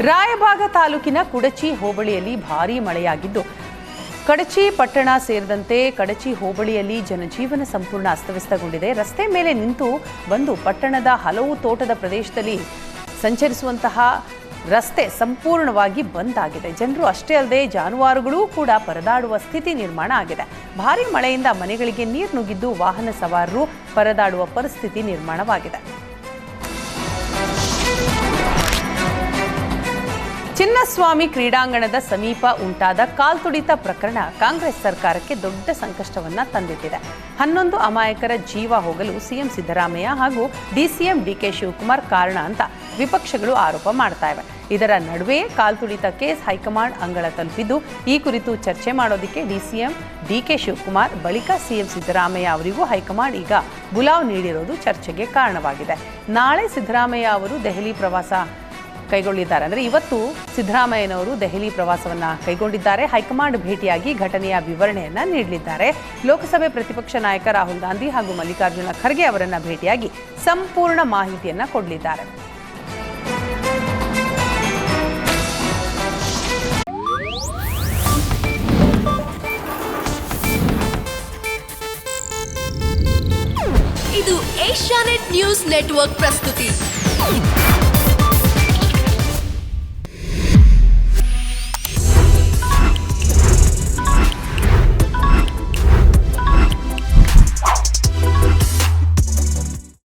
ರಾಯಬಾಗ ತಾಲೂಕಿನ ಕುಡಚಿ ಹೋಬಳಿಯಲ್ಲಿ ಭಾರೀ ಮಳೆಯಾಗಿದ್ದು ಕಡಚಿ ಪಟ್ಟಣ ಸೇರಿದಂತೆ ಕಡಚಿ ಹೋಬಳಿಯಲ್ಲಿ ಜನಜೀವನ ಸಂಪೂರ್ಣ ಅಸ್ತವ್ಯಸ್ತಗೊಂಡಿದೆ. ರಸ್ತೆ ಮೇಲೆ ನಿಂತು ಬಂದು ಪಟ್ಟಣದ ಹಲವು ತೋಟದ ಪ್ರದೇಶದಲ್ಲಿ ಸಂಚರಿಸುವಂತಹ ರಸ್ತೆ ಸಂಪೂರ್ಣವಾಗಿ ಬಂದ್ ಆಗಿದೆ. ಜನರು ಅಷ್ಟೇ ಅಲ್ಲದೆ ಜಾನುವಾರುಗಳು ಕೂಡ ಪರದಾಡುವ ಸ್ಥಿತಿ ನಿರ್ಮಾಣ ಆಗಿದೆ. ಭಾರೀ ಮಳೆಯಿಂದ ಮನೆಗಳಿಗೆ ನೀರು ನುಗ್ಗಿದ್ದು ವಾಹನ ಸವಾರರು ಪರದಾಡುವ ಪರಿಸ್ಥಿತಿ ನಿರ್ಮಾಣವಾಗಿದೆ. ಚಿನ್ನಸ್ವಾಮಿ ಕ್ರೀಡಾಂಗಣದ ಸಮೀಪ ಉಂಟಾದ ಕಾಲ್ತುಳಿತ ಪ್ರಕರಣ ಕಾಂಗ್ರೆಸ್ ಸರ್ಕಾರಕ್ಕೆ ದೊಡ್ಡ ಸಂಕಷ್ಟವನ್ನ ತಂದಿಟ್ಟಿದೆ. 11 ಅಮಾಯಕರ ಜೀವ ಹೋಗಲು ಸಿಎಂ ಸಿದ್ದರಾಮಯ್ಯ ಹಾಗೂ ಡಿಸಿಎಂ ಡಿಕೆ ಶಿವಕುಮಾರ್ ಕಾರಣ ಅಂತ ವಿಪಕ್ಷಗಳು ಆರೋಪ ಮಾಡ್ತಾ ಇವೆ. ಇದರ ನಡುವೆಯೇ ಕಾಲ್ತುಳಿತ ಕೇಸ್ ಹೈಕಮಾಂಡ್ ಅಂಗಳ ತಲುಪಿದ್ದು ಈ ಕುರಿತು ಚರ್ಚೆ ಮಾಡೋದಕ್ಕೆ ಡಿಸಿಎಂ ಡಿಕೆ ಶಿವಕುಮಾರ್ ಬಳಿಕ ಸಿಎಂ ಸಿದ್ದರಾಮಯ್ಯ ಅವರಿಗೂ ಹೈಕಮಾಂಡ್ ಈಗ ಬುಲಾವ್ ನೀಡಿರೋದು ಚರ್ಚೆಗೆ ಕಾರಣವಾಗಿದೆ. ನಾಳೆ ಸಿದ್ದರಾಮಯ್ಯ ಅವರು ದೆಹಲಿ ಪ್ರವಾಸ ಕೈಗೊಂಡಿದ್ದಾರೆ. ಅಂದರೆ ಇವತ್ತು ಸಿದ್ದರಾಮಯ್ಯನವರು ದೆಹಲಿ ಪ್ರವಾಸವನ್ನ ಕೈಗೊಂಡಿದ್ದಾರೆ. ಹೈಕಮಾಂಡ್ ಭೇಟಿಯಾಗಿ ಘಟನೆಯ ವಿವರಣೆಯನ್ನ ನೀಡಲಿದ್ದಾರೆ. ಲೋಕಸಭೆ ಪ್ರತಿಪಕ್ಷ ನಾಯಕ ರಾಹುಲ್ ಗಾಂಧಿ ಹಾಗೂ ಮಲ್ಲಿಕಾರ್ಜುನ ಖರ್ಗೆ ಅವರನ್ನ ಭೇಟಿಯಾಗಿ ಸಂಪೂರ್ಣ ಮಾಹಿತಿಯನ್ನ ಕೊಡಲಿದ್ದಾರೆ. ಇದು ಏಷ್ಯಾನೆಟ್ ನ್ಯೂಸ್ ನೆಟ್ವರ್ಕ್ ಪ್ರಸ್ತುತಿ.